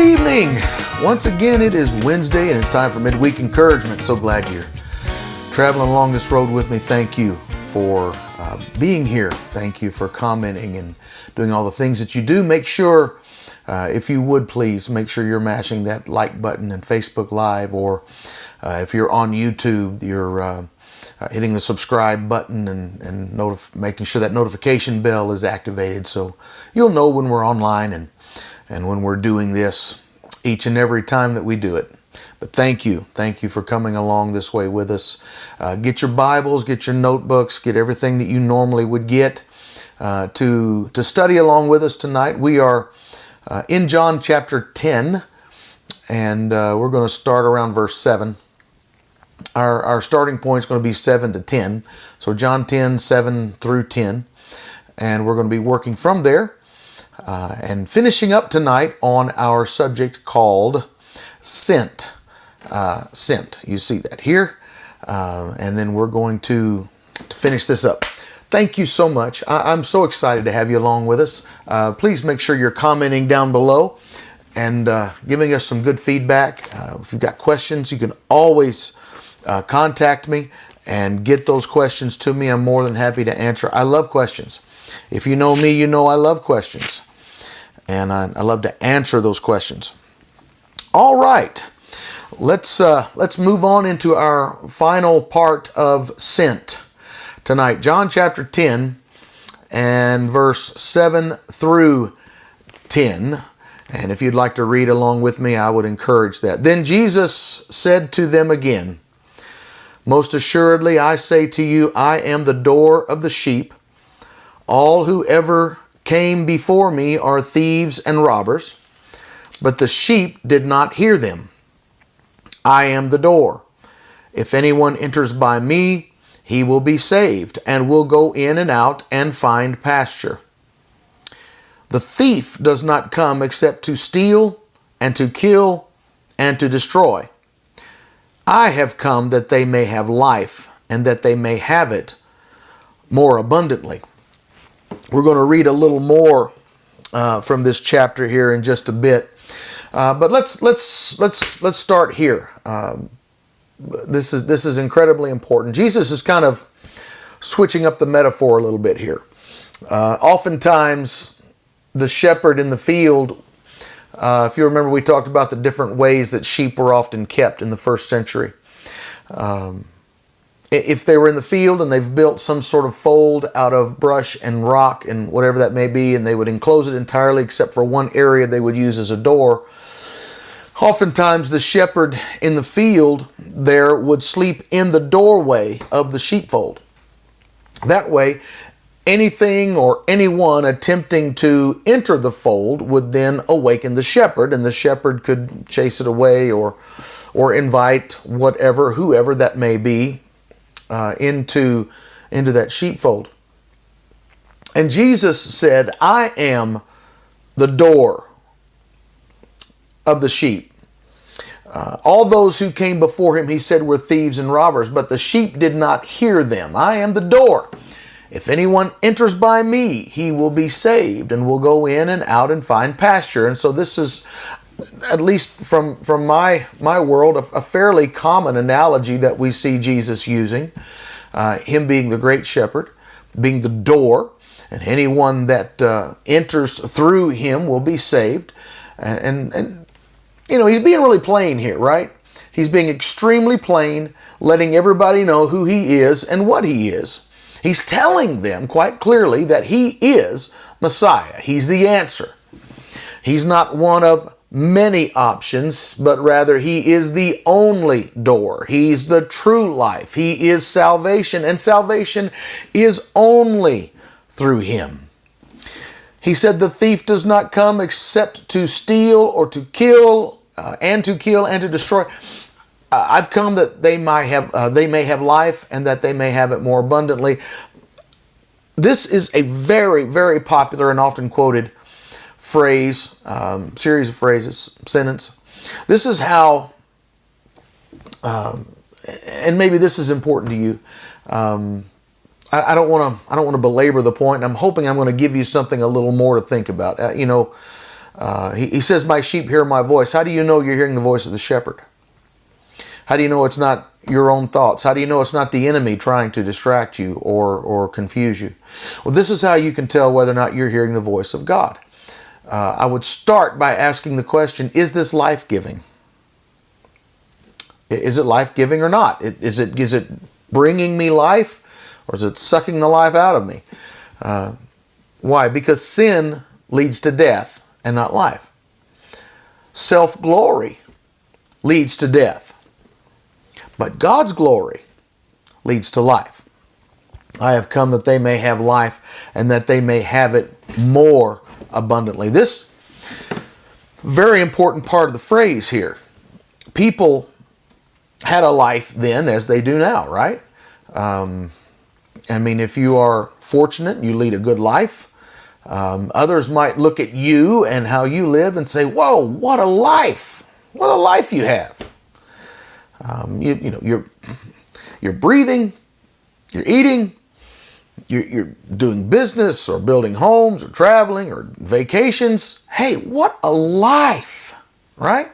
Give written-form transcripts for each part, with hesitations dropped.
evening. Once again, it is Wednesday and it's time for Midweek Encouragement. So glad you're traveling along this road with me. Thank you for being here. Thank you for commenting and doing all the things that you do. Make sure, if you would please, make sure you're mashing that like button in Facebook Live, or if you're on YouTube, you're hitting the subscribe button and making sure that notification bell is activated so you'll know when we're online and when we're doing this each and every time that we do it. But thank you for coming along this way with us. Get your Bibles, get your notebooks, get everything that you normally would get to study along with us tonight. We are in John chapter 10, and we're going to start around verse 7. Our starting point is going to be 7 to 10. So John 10, 7 through 10. And we're going to be working from there and finishing up tonight on our subject called Sent. Sent. You see that here. And then we're going to finish this up. Thank you so much. I'm so excited to have you along with us. Please make sure you're commenting down below and giving us some good feedback. If you've got questions, you can always contact me and get those questions to me. I'm more than happy to answer. I love questions. If you know me, you know I love questions. And I love to answer those questions. All right. Let's move on into our final part of Sent tonight. John chapter 10 and verse 7 through 10. And if you'd like to read along with me, I would encourage that. Then Jesus said to them again, "Most assuredly, I say to you, I am the door of the sheep. All who ever came before me are thieves and robbers, but the sheep did not hear them. I am the door. If anyone enters by me, he will be saved, and will go in and out and find pasture. The thief does not come except to steal and to kill and to destroy. I have come that they may have life, and that they may have it more abundantly." We're going to read a little more from this chapter here in just a bit, but let's start here. This is incredibly important. Jesus is kind of switching up the metaphor a little bit here. Oftentimes, the shepherd in the field. If you remember, we talked about the different ways that sheep were often kept in the first century. If they were in the field and they've built some sort of fold out of brush and rock and whatever that may be, and they would enclose it entirely except for one area they would use as a door, oftentimes the shepherd in the field there would sleep in the doorway of the sheepfold. That way, anything or anyone attempting to enter the fold would then awaken the shepherd, and the shepherd could chase it away or invite whoever that may be into that sheepfold. And Jesus said, "I am the door of the sheep." All those who came before him, he said, were thieves and robbers, but the sheep did not hear them. I am the door. If anyone enters by me, he will be saved and will go in and out and find pasture. And so this is, at least from my world, a fairly common analogy that we see Jesus using. Him being the great shepherd, being the door, and anyone that enters through him will be saved. And you know, he's being really plain here, right? He's being extremely plain, letting everybody know who he is and what he is. He's telling them quite clearly that he is Messiah. He's the answer. He's not one of many options, but rather he is the only door. He's the true life. He is salvation, and salvation is only through him. He said the thief does not come except to steal or to kill and to destroy. I've come that they may have life, and that they may have it more abundantly. This is a very, very popular and often quoted phrase, series of phrases, sentence. This is how, and maybe this is important to you. I don't want to belabor the point. I'm hoping I'm going to give you something a little more to think about. He says, my sheep hear my voice. How do you know you're hearing the voice of the shepherd? How do you know it's not your own thoughts? How do you know it's not the enemy trying to distract you or confuse you? Well, this is how you can tell whether or not you're hearing the voice of God. I would start by asking the question, is this life-giving? Is it life-giving or not? Is it bringing me life, or is it sucking the life out of me? Why? Because sin leads to death and not life. Self-glory leads to death. But God's glory leads to life. I have come that they may have life and that they may have it more abundantly. This very important part of the phrase here. People had a life then as they do now, right? If you are fortunate and you lead a good life, others might look at you and how you live and say, whoa, what a life! What a life you have! You're breathing, you're eating, you're doing business or building homes or traveling or vacations. Hey, what a life, right?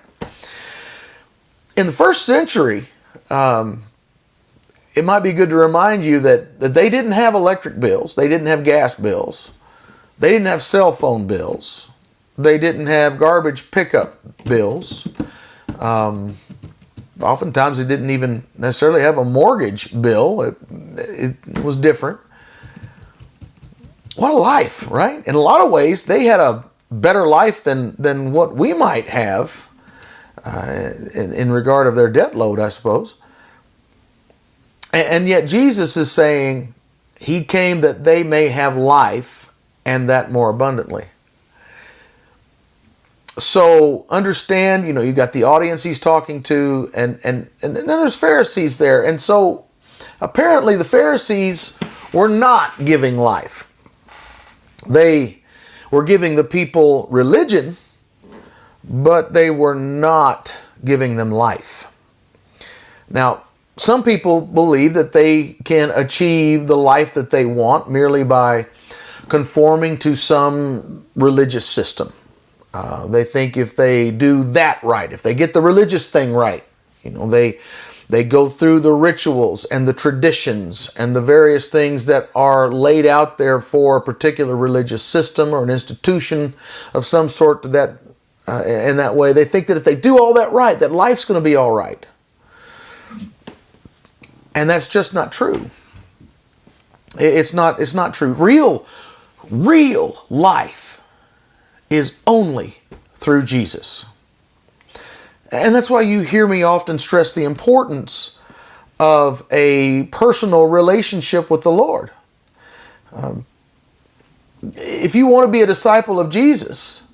In the first century, it might be good to remind you that they didn't have electric bills, they didn't have gas bills, they didn't have cell phone bills, they didn't have garbage pickup bills. Oftentimes they didn't even necessarily have a mortgage bill. It was different. What a life, right? In a lot of ways, they had a better life than what we might have in regard of their debt load, I suppose. And yet Jesus is saying he came that they may have life and that more abundantly. So understand, you got the audience he's talking to, and then there's Pharisees there. And so apparently the Pharisees were not giving life. They were giving the people religion, but they were not giving them life. Now, some people believe that they can achieve the life that they want merely by conforming to some religious system. They think if they do that right, if they get the religious thing right, they go through the rituals and the traditions and the various things that are laid out there for a particular religious system or an institution of some sort that in that way. They think that if they do all that right, that life's going to be all right. And that's just not true. It's not true. Real life is only through Jesus. And that's why you hear me often stress the importance of a personal relationship with the Lord. If you want to be a disciple of Jesus,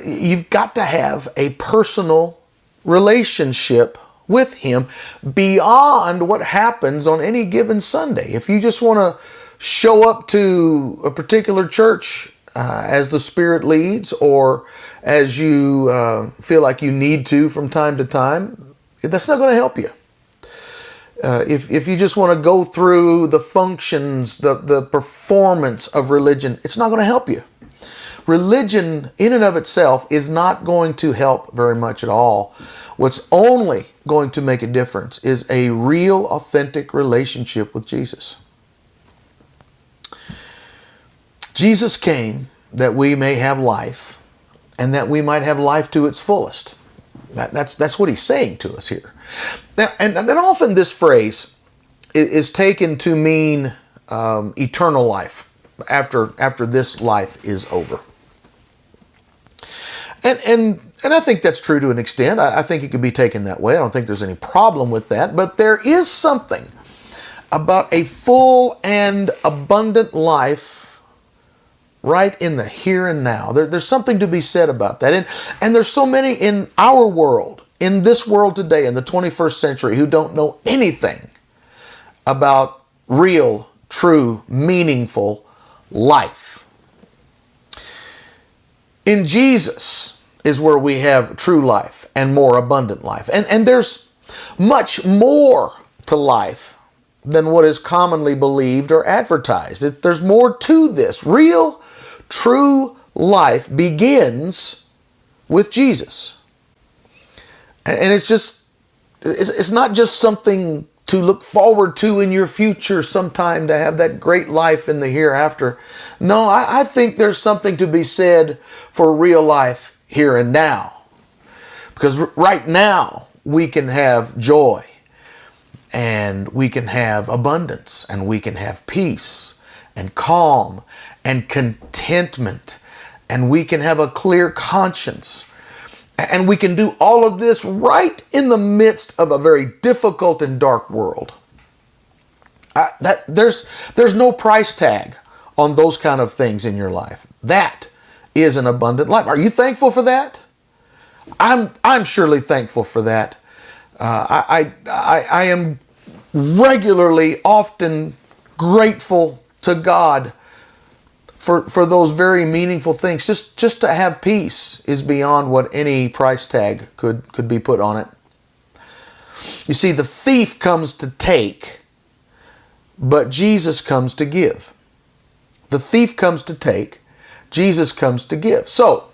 you've got to have a personal relationship with Him beyond what happens on any given Sunday. If you just want to show up to a particular church as the Spirit leads, or as you feel like you need to from time to time, that's not going to help you. If you just want to go through the functions, the performance of religion, it's not going to help you. Religion in and of itself is not going to help very much at all. What's only going to make a difference is a real, authentic relationship with Jesus. Jesus came that we may have life, and that we might have life to its fullest. That's what he's saying to us here. Now, and often this phrase is taken to mean eternal life after this life is over. And I think that's true to an extent. I think it could be taken that way. I don't think there's any problem with that. But there is something about a full and abundant life right in the here and now. There's something to be said about that. And there's so many in our world, in this world today, in the 21st century, who don't know anything about real, true, meaningful life. In Jesus is where we have true life and more abundant life. And there's much more to life than what is commonly believed or advertised. There's more to this. Real, true, life begins with Jesus. And it's not just something to look forward to in your future sometime, to have that great life in the hereafter. No, I think there's something to be said for real life here and now. Because right now we can have joy, and we can have abundance, and we can have peace and calm and contentment, and we can have a clear conscience. And we can do all of this right in the midst of a very difficult and dark world. There's no price tag on those kind of things in your life. That is an abundant life. Are you thankful for that? I'm surely thankful for that. I am regularly, often grateful to God for those very meaningful things. Just to have peace is beyond what any price tag could be put on it. You see, the thief comes to take, but Jesus comes to give. The thief comes to take, Jesus comes to give. So,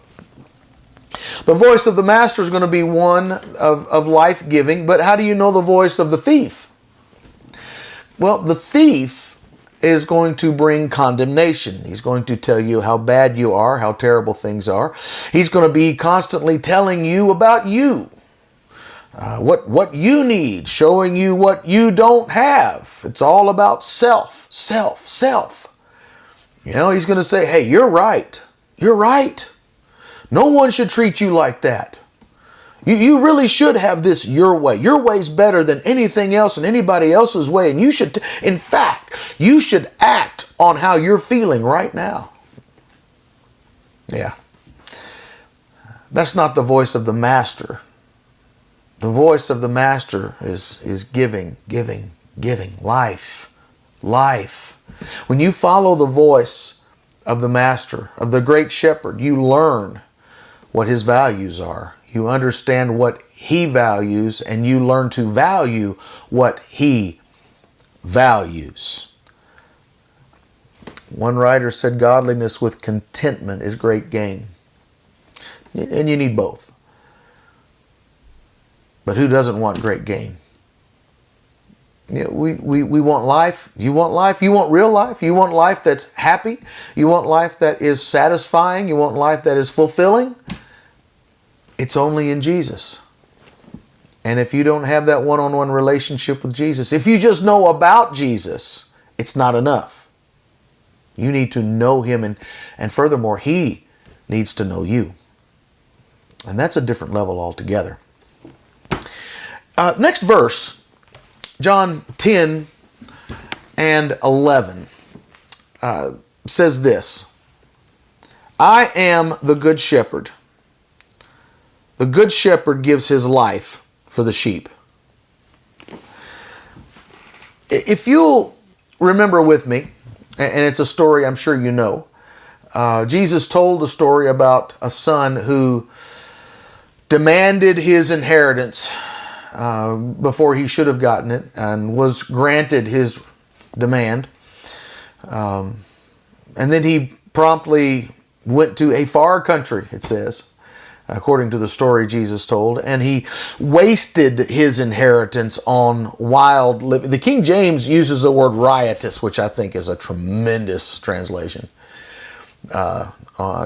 the voice of the master is going to be one of life-giving, but how do you know the voice of the thief? Well, the thief is going to bring condemnation. He's going to tell you how bad you are, how terrible things are. He's going to be constantly telling you about you, what you need, showing you what you don't have. It's all about self. You know, he's going to say, hey, you're right. You're right. No one should treat you like that. You really should have this your way. Your way's better than anything else and anybody else's way. And you should, in fact, you should act on how you're feeling right now. Yeah. That's not the voice of the master. The voice of the master is giving. Life. When you follow the voice of the master, of the great shepherd, you learn what his values are. You understand what he values, and you learn to value what he values. One writer said, godliness with contentment is great gain. And you need both. But who doesn't want great gain? You know, we want life. You want life. You want real life. You want life that's happy. You want life that is satisfying. You want life that is fulfilling. It's only in Jesus. And if you don't have that one-on-one relationship with Jesus, if you just know about Jesus, it's not enough. You need to know him, and furthermore, he needs to know you. And that's a different level altogether. Next verse, John 10 and 11, says this: I am the good shepherd. The good shepherd gives his life for the sheep. If you'll remember with me, and it's a story I'm sure you know, Jesus told a story about a son who demanded his inheritance before he should have gotten it, and was granted his demand. And then he promptly went to a far country, it says, according to the story Jesus told, and he wasted his inheritance on wild living. The King James uses the word riotous, which I think is a tremendous translation.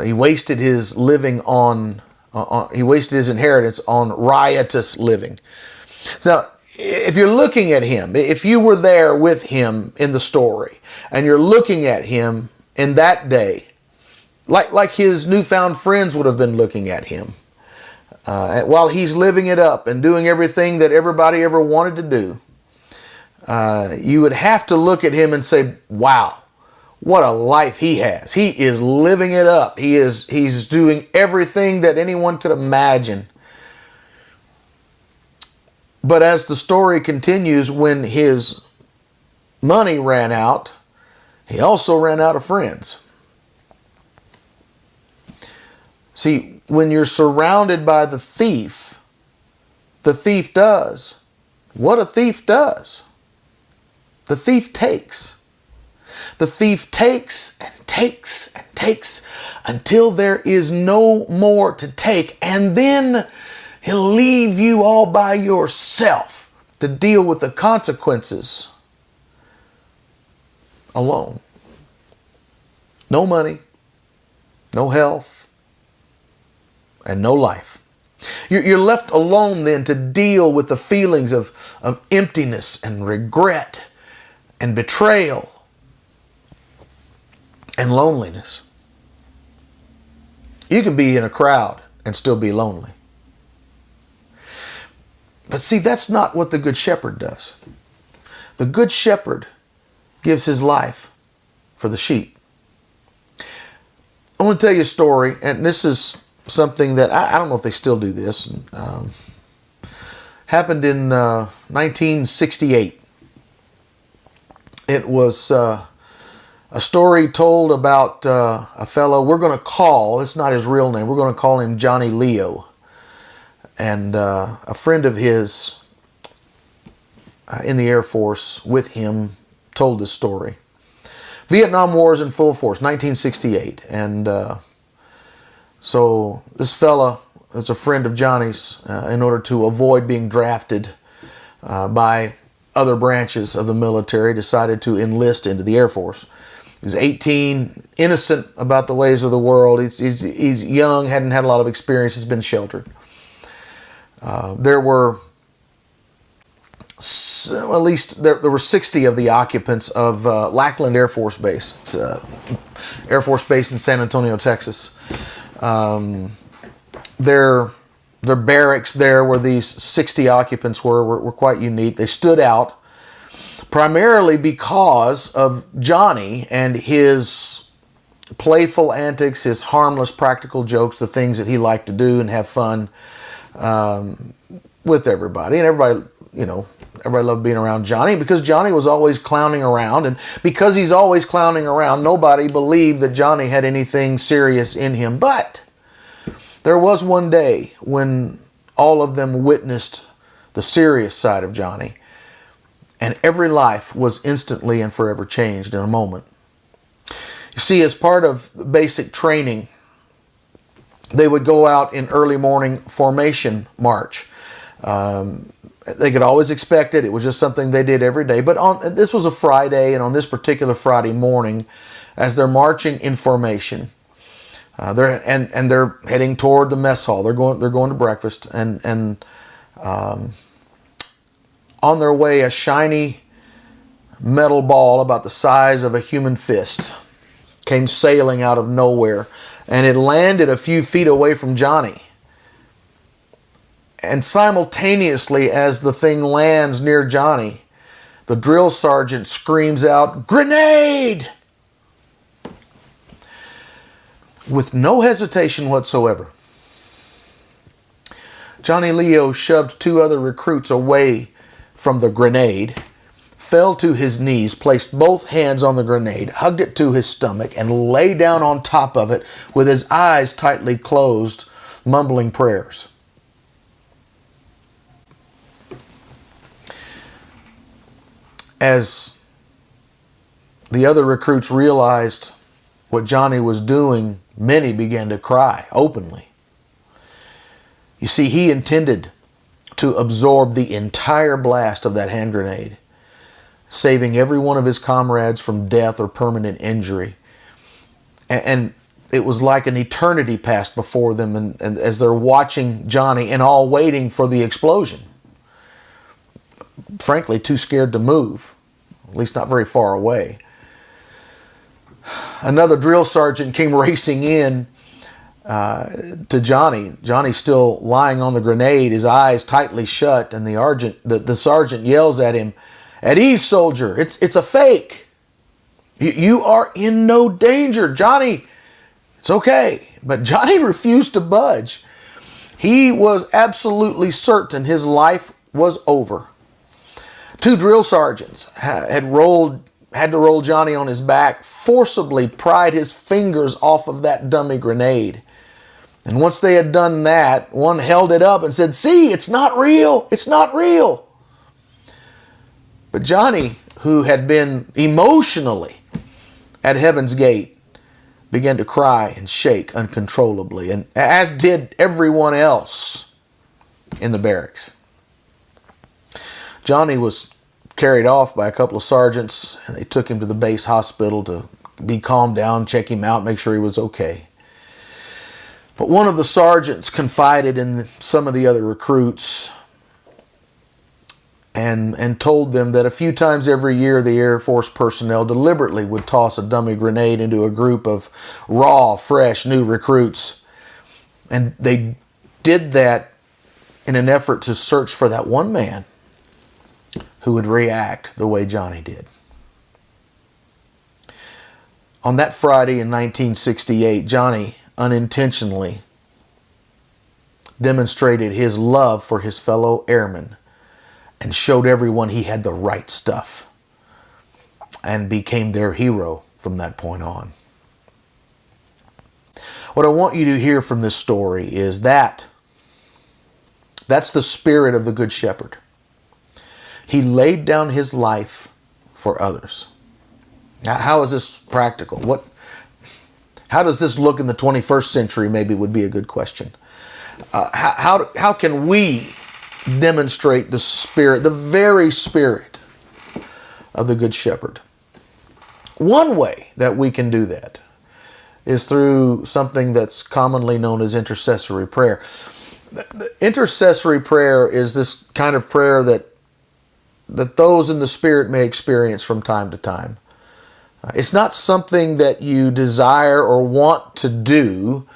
He wasted his living he wasted his inheritance on riotous living. So if you're looking at him, if you were there with him in the story, and you're looking at him in that day, like his newfound friends would have been looking at him, while he's living it up and doing everything that everybody ever wanted to do, you would have to look at him and say, wow, what a life he has. He is living it up. He's doing everything that anyone could imagine. But as the story continues, when his money ran out, he also ran out of friends. See, when you're surrounded by the thief does what a thief does. The thief takes. The thief takes and takes and takes until there is no more to take. And then he'll leave you all by yourself to deal with the consequences alone. No money, no health, and no life. You're left alone then to deal with the feelings of emptiness and regret and betrayal and loneliness. You can be in a crowd and still be lonely. But see, that's not what the Good Shepherd does. The Good Shepherd gives his life for the sheep. I want to tell you a story, and this is something that I don't know if they still do this. Happened in 1968. It was a story told about a fellow we're going to call, it's not his real name, we're going to call him Johnny Leo. And a friend of his in the Air Force with him told this story. Vietnam War is in full force, 1968. And so this fella, that's a friend of Johnny's, in order to avoid being drafted by other branches of the military, decided to enlist into the Air Force. He was 18, innocent about the ways of the world. He's young, hadn't had a lot of experience, has been sheltered. There were at least there were 60 of the occupants of Lackland Air Force Base. It's Air Force Base in San Antonio, Texas. Their barracks there where these 60 occupants were quite unique. They stood out primarily because of Johnny and his playful antics, his harmless practical jokes, the things that he liked to do and have fun with everybody. And everybody loved being around Johnny because Johnny was always clowning around. And because he's always clowning around, nobody believed that Johnny had anything serious in him. But there was one day when all of them witnessed the serious side of Johnny, and every life was instantly and forever changed in a moment. You see, as part of basic training, they would go out in early morning formation march. They could always expect it. It was just something they did every day. But this was a Friday, and on this particular Friday morning, as they're marching in formation, they're heading toward the mess hall. They're going to breakfast, and on their way, a shiny metal ball about the size of a human fist came sailing out of nowhere, and it landed a few feet away from Johnny. And simultaneously, as the thing lands near Johnny, the drill sergeant screams out, "Grenade!" With no hesitation whatsoever. Johnny Leo shoved two other recruits away from the grenade, fell to his knees, placed both hands on the grenade, hugged it to his stomach, and lay down on top of it with his eyes tightly closed, mumbling prayers. As the other recruits realized what Johnny was doing, many began to cry openly. You see, he intended to absorb the entire blast of that hand grenade, saving every one of his comrades from death or permanent injury. And it was like an eternity passed before them, and as they're watching Johnny and all waiting for the explosion. Frankly, too scared to move, at least not very far away. Another drill sergeant came racing in to Johnny. Johnny's still lying on the grenade, his eyes tightly shut, and the sergeant yells at him, "At ease, soldier, it's a fake. You are in no danger, Johnny. It's okay." But Johnny refused to budge. He was absolutely certain his life was over. Two drill sergeants had to roll Johnny on his back, forcibly pried his fingers off of that dummy grenade. And once they had done that, one held it up and said, "See, it's not real. It's not real." But Johnny, who had been emotionally at heaven's gate, began to cry and shake uncontrollably, and as did everyone else in the barracks. Johnny was carried off by a couple of sergeants, and they took him to the base hospital to be calmed down, check him out, make sure he was okay. But one of the sergeants confided in some of the other recruits and told them that a few times every year the Air Force personnel deliberately would toss a dummy grenade into a group of raw, fresh, new recruits. And they did that in an effort to search for that one man who would react the way Johnny did. On that Friday in 1968, Johnny unintentionally demonstrated his love for his fellow airmen and showed everyone he had the right stuff and became their hero from that point on. What I want you to hear from this story is that's the spirit of the Good Shepherd. He laid down his life for others. Now, how is this practical? How does this look in the 21st century? Maybe would be a good question. How can we demonstrate the spirit, the very spirit of the Good Shepherd? One way that we can do that is through something that's commonly known as intercessory prayer. Intercessory prayer is this kind of prayer that those in the Spirit may experience from time to time. It's not something that you desire or want to do.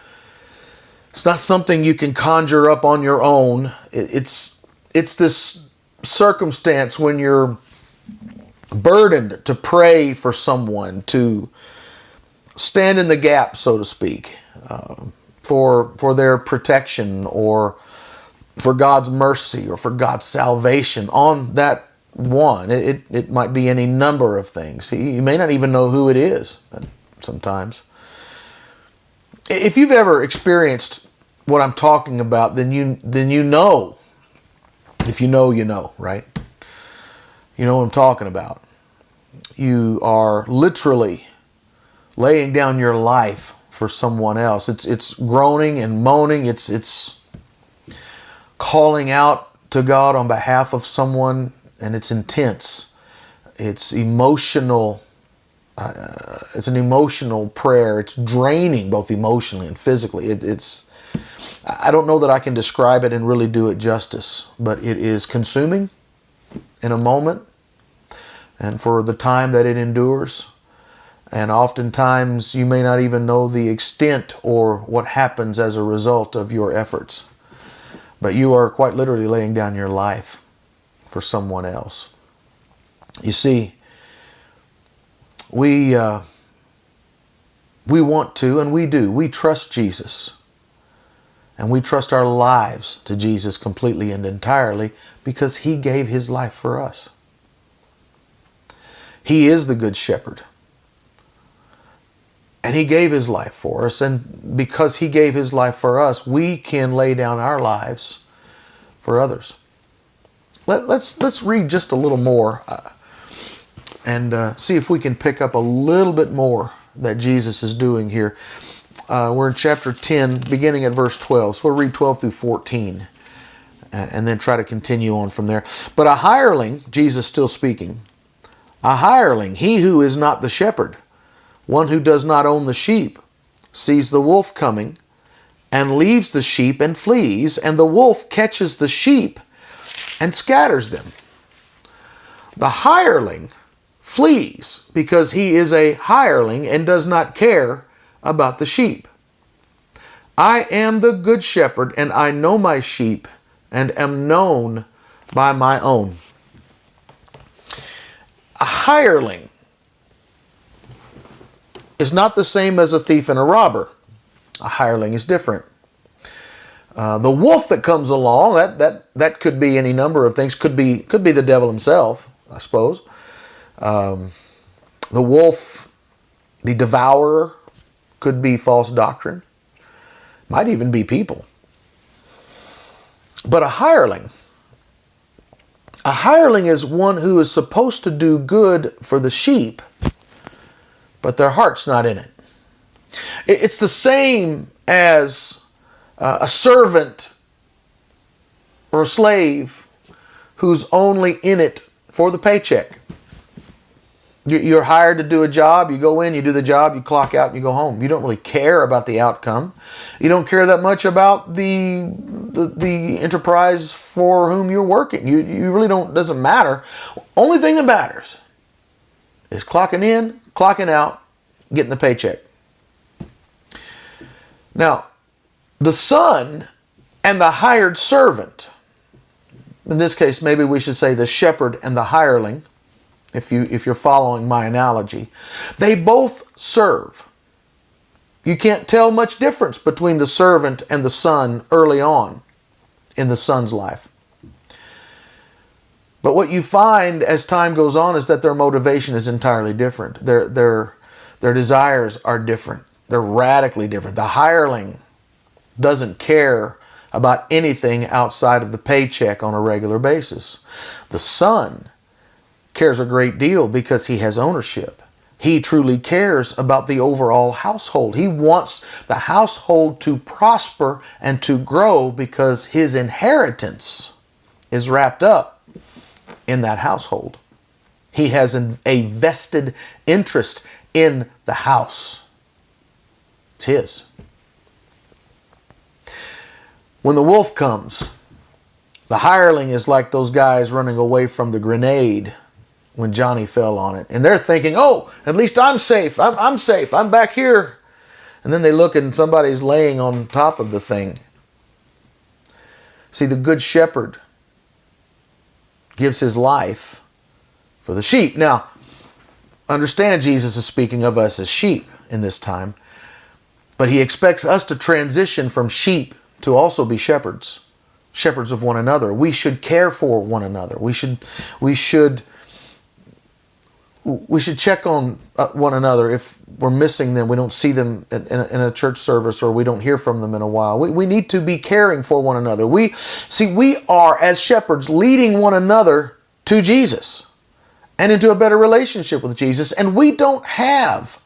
It's not something you can conjure up on your own. It's this circumstance when you're burdened to pray for someone, to stand in the gap, so to speak, for their protection or for God's mercy or for God's salvation on that one. It might be any number of things. You may not even know who it is sometimes. If you've ever experienced what I'm talking about, then you know. If you know, you know, right? You know what I'm talking about. You are literally laying down your life for someone else. It's groaning and moaning. It's calling out to God on behalf of someone, and it's intense. It's emotional. It's an emotional prayer. It's draining both emotionally and physically. I don't know that I can describe it and really do it justice, but it is consuming in a moment and for the time that it endures. And oftentimes you may not even know the extent or what happens as a result of your efforts. But you are quite literally laying down your life for someone else. You see, we want to, and we do. We trust Jesus. And we trust our lives to Jesus completely and entirely because He gave His life for us. He is the Good Shepherd. And He gave His life for us. And because He gave His life for us, we can lay down our lives for others. Let's read just a little more and see if we can pick up a little bit more that Jesus is doing here. We're in chapter 10, beginning at verse 12. So we'll read 12 through 14 and then try to continue on from there. But a hireling, Jesus still speaking, a hireling, he who is not the shepherd, one who does not own the sheep, sees the wolf coming and leaves the sheep and flees, and the wolf catches the sheep and scatters them. The hireling flees because he is a hireling and does not care about the sheep. I am the good shepherd, and I know my sheep, and am known by my own. A hireling is not the same as a thief and a robber. A hireling is different. The wolf that comes along, that could be any number of things. Could be the devil himself, I suppose. The wolf, the devourer, could be false doctrine. Might even be people. But a hireling is one who is supposed to do good for the sheep, but their heart's not in it. It's the same as a servant or a slave who's only in it for the paycheck. You're hired to do a job. You go in, you do the job, you clock out, and you go home. You don't really care about the outcome. You don't care that much about the enterprise for whom you're working. You really don't. Doesn't matter. Only thing that matters is clocking in, clocking out, getting the paycheck. Now, the son and the hired servant, in this case, maybe we should say the shepherd and the hireling, if you're following my analogy, they both serve. You can't tell much difference between the servant and the son early on in the son's life. But what you find as time goes on is that their motivation is entirely different. Their desires are different. They're radically different. The hireling doesn't care about anything outside of the paycheck on a regular basis. The son cares a great deal because he has ownership. He truly cares about the overall household. He wants the household to prosper and to grow because his inheritance is wrapped up in that household. He has a vested interest in the house. It's his. When the wolf comes, the hireling is like those guys running away from the grenade when Johnny fell on it. And they're thinking, oh, at least I'm safe. I'm safe. I'm back here. And then they look and somebody's laying on top of the thing. See, the good shepherd gives his life for the sheep. Now, understand Jesus is speaking of us as sheep in this time. But he expects us to transition from sheep to also be shepherds. Shepherds of one another. We should care for one another. We should check on one another if we're missing them. We don't see them in a church service, or we don't hear from them in a while. We need to be caring for one another. We are, as shepherds, leading one another to Jesus and into a better relationship with Jesus. And we don't have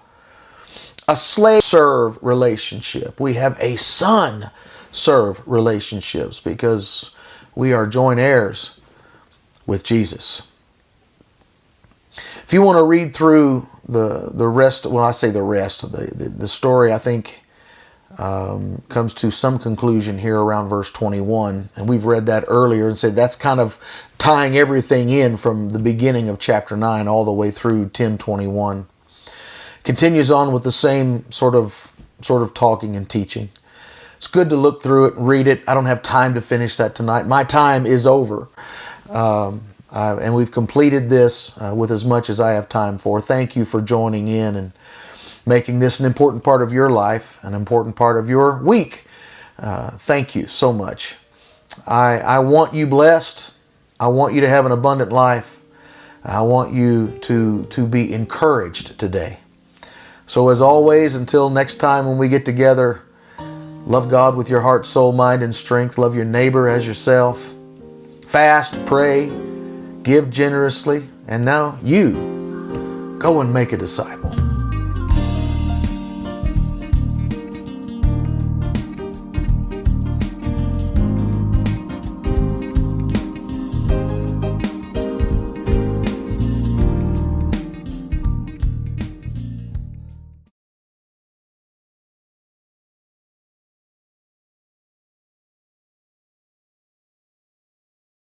a slave-serve relationship. We have a son-serve relationships because we are joint heirs with Jesus. If you want to read through the rest, well, I say the rest, the story, I think, comes to some conclusion here around verse 21. And we've read that earlier and said that's kind of tying everything in from the beginning of chapter 9 all the way through 10:21. Continues on with the same sort of talking and teaching. It's good to look through it and read it. I don't have time to finish that tonight. My time is over. And we've completed this with as much as I have time for. Thank you for joining in and making this an important part of your life, an important part of your week. Thank you so much. I want you blessed. I want you to have an abundant life. I want you to be encouraged today. So as always, until next time when we get together, love God with your heart, soul, mind, and strength. Love your neighbor as yourself. Fast, pray, give generously. And now you go and make a disciple.